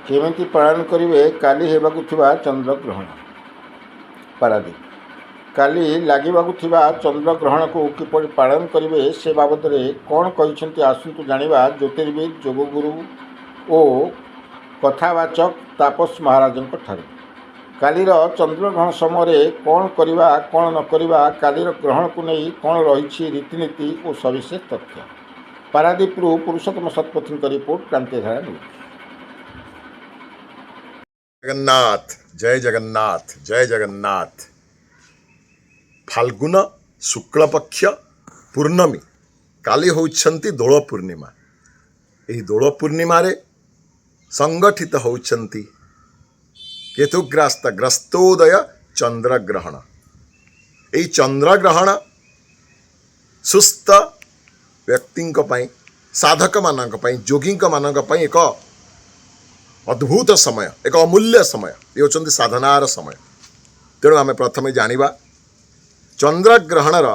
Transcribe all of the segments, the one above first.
केमिति पालन करिवे काली हेबाकु थिबा चंद्रग्रहण। पारादीप काली लागिबाकु थिबा चंद्रग्रहण को किपरि पालन करिवे से बाबद कौन कहिसेंति आसंतु जानिबा ज्योतिर्विद योगगुरु ओ कथावाचक तापस महाराजंक ठारे। कालीर चंद्रग्रहण समय कौन करवा कौन न करवा कालीर ग्रहण को नहीं कौन रही रीतिनीति और सविशेष तथ्य। पारादीपरू पुरुषोत्तम शतपथी रिपोर्ट क्रांतिधारा न्यूज। जगन्नाथ जय जगन्नाथ जय जगन्नाथ। फाल्गुन शुक्लपक्ष पूर्णमी काली होउछंती दोल पूर्णिमा। यही दोल पूर्णिमा रे संगठित होउछंती केतुग्रस्त ग्रस्तोदय चंद्रग्रहण। यही चंद्रग्रहण सुस्थ व्यक्ति साधक मानक योगी मानक एक अद्भुत समय, एक अमूल्य समय, ये होचंती साधनार समय। तेणु आम प्रथमे जानिबा चंद्रग्रहणर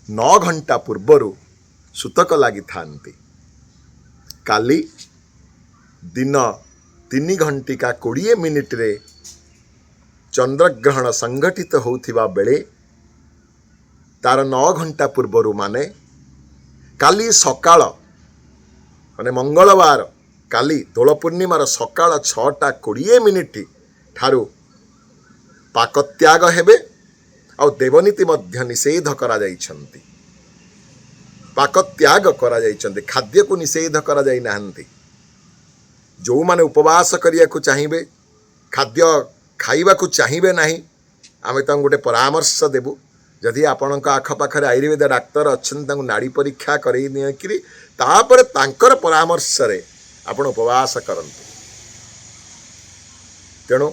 9 घंटा पूर्वर सूतक लगी थांती। काली दिन 3 घंटिका 20 मिनिट रे चंद्रग्रहण संगठित होउथिबा बेले तार 9 घंटा पूर्वर माने काली सकाळ माने मंगलवार काली दोल पूर्णिमार सकाळ 6:20 ठारू पाकत्याग हेबे आ देवनीति मध्य निषेध करा जाइछंती। पाकत्याग करा जाइछंती, खाद्य को निषेध करा जाई नाहंती। जो माने उपवास करिया को चाहिबे, खाद्य खाइबा को चाहिबे नाही, आमे तां गोटे परामर्श देबु। जदि आपणक आखपाखरे आयुर्वेद डाक्तर अच्छन तांको नाड़ी परीक्षा करई नियकिरी तापर तांकर परामर्श रे आपण उपवास करंतु। तेणु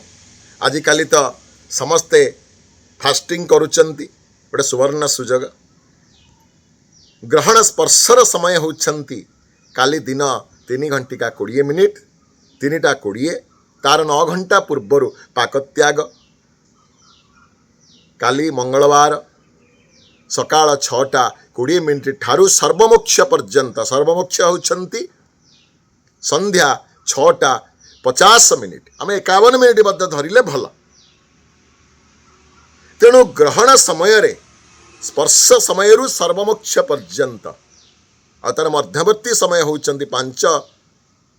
आजिकाली तो समस्ते फास्टिंग करुचंती, गोटे सुवर्ण सुजोग। ग्रहण स्पर्शर समय होउछंती काली दिन 3 घंटिका 20 मिनिट 3:20 तार 9 घंटा पूर्वर पाकत्याग। काली मंगलवार सकाळ 6:20 ठारू सर्वमोक्ष पर्यंत, सर्वमोक्ष होउछंती संध्या 6:50 आम 51 मिनिट मध्य धरिले भल। तेणु ग्रहण समय रे स्पर्श समय सर्वमोक्ष पर्यंत आ तार मध्यवर्ती समय होउछंती 5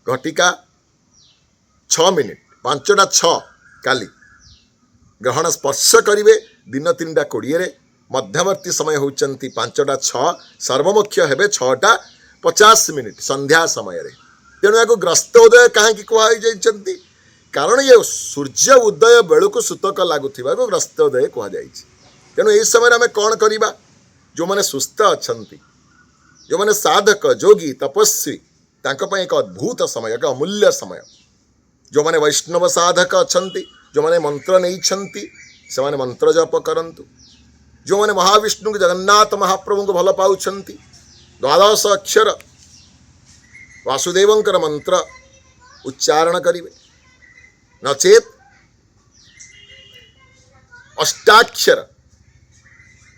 घटिका 6 मिनिट 5:06 काली ग्रहण स्पर्श करिवे दिन 3:20 रे। मध्यवर्ती समय होउछंती 5:06, सर्वमोक्ष हेबे 6:50 संध्या समय रे। तेणु या ग्रस्तोदय कहीं कहुई, कारण ये सूर्य उदय बेलू सूतक लगुवा को ग्रस्तोदय कहुई। तेणु यही समय आम कौन करवा, जो मैंने सुस्थ अच्छा, जो मैंने साधक योगी तपस्वी तांको एक अद्भुत समय, एक अमूल्य समय। जो मैंने वैष्णव साधक अच्छा, जो मैंने मंत्र नहीं से माने मंत्र जप करंतु। जो मैंने महाविष्णु जगन्नाथ महाप्रभु को भल पाँच 12 अक्षर वासुदेवंकर मंत्र उच्चारण करिवे, नचेत अष्टाक्षर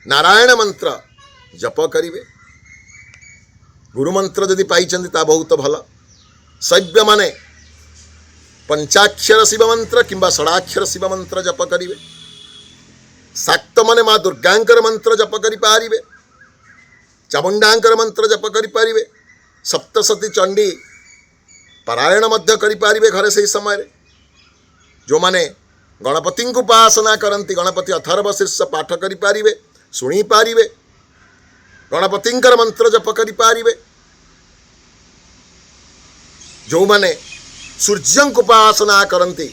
नारायण मंत्र जप करिवे। गुरुमंत्र जदि पाइछन्ति ता बहुत भल। शैव्य माने पंचाक्षर शिव मंत्र किंबा षडाक्षर शिव मंत्र जप करिवे। शाक्त माने माँ दुर्गांकर मंत्र जप करि पारिवे, चामुंडांकर मंत्र जप करि पारिवे, सप्तशती चंडी पारायण मध्य करि पारिवे घरे से समय रे। जो माने गणपति को उपासना करंती गणपति अथर्व शीर्ष पाठ करि पारिवे, सुनी पारिवे, गणपतिंकर मंत्र जप करि पारिवे। जो माने सूर्य को उपासना करंती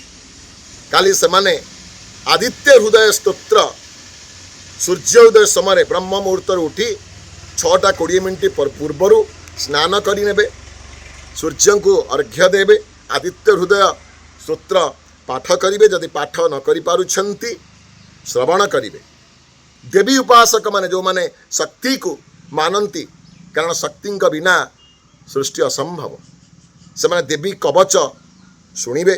काली से माने आदित्य हृदय स्तोत्र सूर्य उदय समय ब्रह्म मुहूर्त उठी 6:20 पूर्वर स्नान करें, सूर्य को अर्घ्य देवे, आदित्य हृदय स्तोत्र पाठ करेंगे। जदि पाठ न करि श्रवण करेंगे। देवी उपासक माने जो माने शक्ति को मानती, कारण शक्ति बिना सृष्टि असंभव, से माने देवी कवच शुणिबे,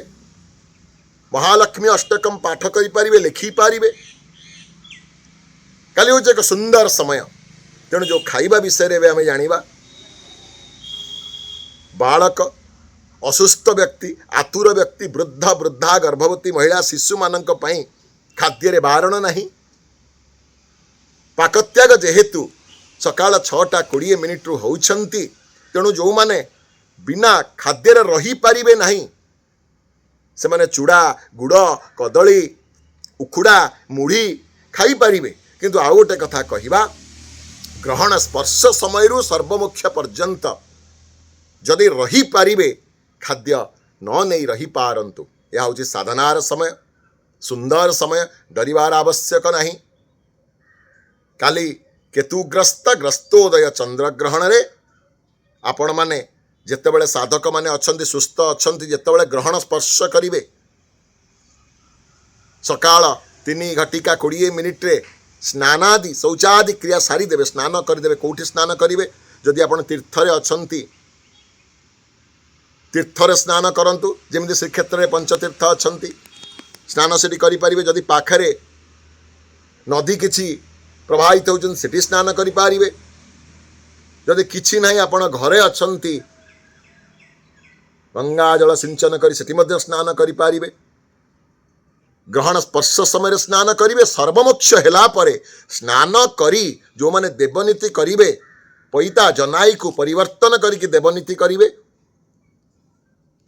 महालक्ष्मी अष्टकम पाठ करि पारिबे, लिखि पारिबे। काली होचे एक सुंदर समय। तेणु जो खाइबा विषय रे आमे जानिबा, बालक ଅସୁସ୍ଥ ବ୍ୟକ୍ତି, ଆତୁର ବ୍ୟକ୍ତି, ବୃଦ୍ଧ ବୃଦ୍ଧା, ଗର୍ଭବତୀ ମହିଳା, ଶିଶୁମାନଙ୍କ ପାଇଁ ଖାଦ୍ୟରେ ବାରଣ ନାହିଁ। ପାକତ୍ୟାଗ ଯେହେତୁ ସକାଳ 6:20 ହେଉଛନ୍ତି, ତେଣୁ ଯେଉଁମାନେ ବିନା ଖାଦ୍ୟରେ ରହିପାରିବେ ନାହିଁ ସେମାନେ ଚୁଡ଼ା, ଗୁଡ଼, କଦଳୀ, ଉଖୁଡ଼ା, ମୁଢ଼ି ଖାଇପାରିବେ। କିନ୍ତୁ ଆଉ ଗୋଟେ କଥା କହିବା, ଗ୍ରହଣ ସ୍ପର୍ଶ ସମୟରୁ ସର୍ବମୋକ୍ଷ ପର୍ଯ୍ୟନ୍ତ ଯଦି ରହିପାରିବେ ଖାଦ୍ୟ ନ ନେଇ ରହିପାରନ୍ତୁ। ଏହା ହେଉଛି ସାଧନାର ସମୟ, ସୁନ୍ଦର ସମୟ, ଡରିବାର ଆବଶ୍ୟକ ନାହିଁ। କାଲି ଗ୍ରସ୍ତୋଦୟ ଚନ୍ଦ୍ରଗ୍ରହଣରେ ଆପଣମାନେ ଯେତେବେଳେ ସାଧକମାନେ ଅଛନ୍ତି, ସୁସ୍ଥ ଅଛନ୍ତି, ଯେତେବେଳେ ଗ୍ରହଣ ସ୍ପର୍ଶ କରିବେ, ସକାଳ 3:20 ସ୍ନାନାଦି ଶୌଚାଦି କ୍ରିୟା ସାରିଦେବେ, ସ୍ନାନ କରିଦେବେ। କେଉଁଠି ସ୍ନାନ କରିବେ? ଯଦି ଆପଣ ତୀର୍ଥରେ ଅଛନ୍ତି, ତୀର୍ଥରେ ସ୍ନାନ କରନ୍ତୁ। ଯେମିତି ଶ୍ରୀକ୍ଷେତ୍ରରେ ପଞ୍ଚତୀର୍ଥ ଅଛନ୍ତି, ସ୍ନାନ ସେଠି କରିପାରିବେ। ଯଦି ପାଖରେ ନଦୀ କିଛି ପ୍ରବାହିତ ହେଉଛନ୍ତି, ସେଠି ସ୍ନାନ କରିପାରିବେ। ଯଦି କିଛି ନାହିଁ, ଆପଣ ଘରେ ଅଛନ୍ତି, ଗଙ୍ଗା ଜଳ ସିଞ୍ଚନ କରି ସେଠି ମଧ୍ୟ ସ୍ନାନ କରିପାରିବେ। ଗ୍ରହଣ ସ୍ପର୍ଶ ସମୟରେ ସ୍ନାନ କରିବେ। ସର୍ବମୋକ୍ଷ ହେଲା ପରେ ସ୍ନାନ କରି ଯେଉଁମାନେ ଦେବନୀତି କରିବେ, ପଇତା ଜନାଇକୁ ପରିବର୍ତ୍ତନ କରିକି ଦେବନୀତି କରିବେ।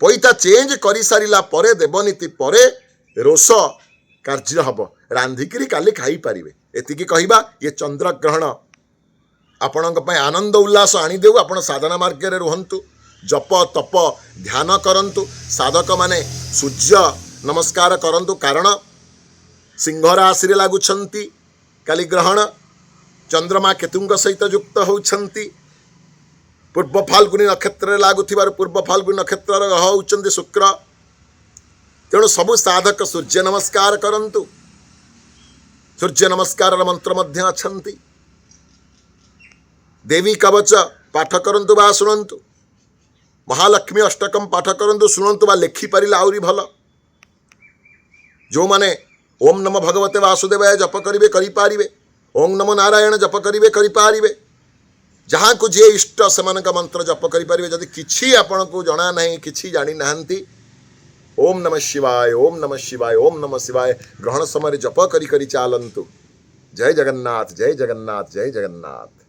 ପଇତା ଚେଞ୍ଜ କରିସାରିଲା ପରେ ଦେବନୀତି ପରେ ରୋଷ କାର୍ଯ୍ୟ ହେବ, ରାନ୍ଧିକିରି କାଲି ଖାଇପାରିବେ। ଏତିକି କହିବା। ଇଏ ଚନ୍ଦ୍ରଗ୍ରହଣ ଆପଣଙ୍କ ପାଇଁ ଆନନ୍ଦ ଉଲ୍ଲାସ ଆଣିଦେଉ। ଆପଣ ସାଧନା ମାର୍ଗରେ ରୁହନ୍ତୁ, ଜପ ତପ ଧ୍ୟାନ କରନ୍ତୁ। ସାଧକମାନେ ସୂର୍ଯ୍ୟ ନମସ୍କାର କରନ୍ତୁ, କାରଣ ସିଂହ ରାଶିରେ ଲାଗୁଛନ୍ତି କାଲି ଗ୍ରହଣ। ଚନ୍ଦ୍ରମା କେତୁଙ୍କ ସହିତ ଯୁକ୍ତ ହେଉଛନ୍ତି। ପୂର୍ବ ଫାଲ୍ଗୁନୀ ନକ୍ଷତ୍ରରେ ଲାଗୁଥିବାରୁ ପୂର୍ବ ଫାଲ୍ଗୁନୀ ନକ୍ଷତ୍ରର ଗ୍ରହ ହେଉଛନ୍ତି ଶୁକ୍ର। ତେଣୁ ସବୁ ସାଧକ ସୂର୍ଯ୍ୟ ନମସ୍କାର କରନ୍ତୁ। ସୂର୍ଯ୍ୟ ନମସ୍କାରର ମନ୍ତ୍ର ମଧ୍ୟ ଅଛନ୍ତି। ଦେବୀ କବଚ ପାଠ କରନ୍ତୁ ବା ଶୁଣନ୍ତୁ। ମହାଲକ୍ଷ୍ମୀ ଅଷ୍ଟକମ୍ ପାଠ କରନ୍ତୁ, ଶୁଣନ୍ତୁ ବା ଲେଖିପାରିଲେ ଆହୁରି ଭଲ। ଯେଉଁମାନେ ଓମ୍ ନମୋ ଭଗବତେ ବାସୁଦେବାୟ ଜପ କରିବେ କରିପାରିବେ। ଓମ୍ ନମୋ ନାରାୟଣ ଜପ କରିବେ କରିପାରିବେ। ଯାହାକୁ ଯିଏ ଇଷ୍ଟ ସେମାନଙ୍କ ମନ୍ତ୍ର ଜପ କରିପାରିବେ। ଯଦି କିଛି ଆପଣଙ୍କୁ ଜଣା ନାହିଁ, କିଛି ଜାଣିନାହାନ୍ତି, ଓମ୍ ନମଃ ଶିବାୟ, ଓମ୍ ନମଃ ଶିବାୟ, ଓମ୍ ନମଃ ଶିବାୟ ଗ୍ରହଣ ସମୟରେ ଜପ କରି ଚାଲନ୍ତୁ। ଜୟ ଜଗନ୍ନାଥ, ଜୟ ଜଗନ୍ନାଥ, ଜୟ ଜଗନ୍ନାଥ।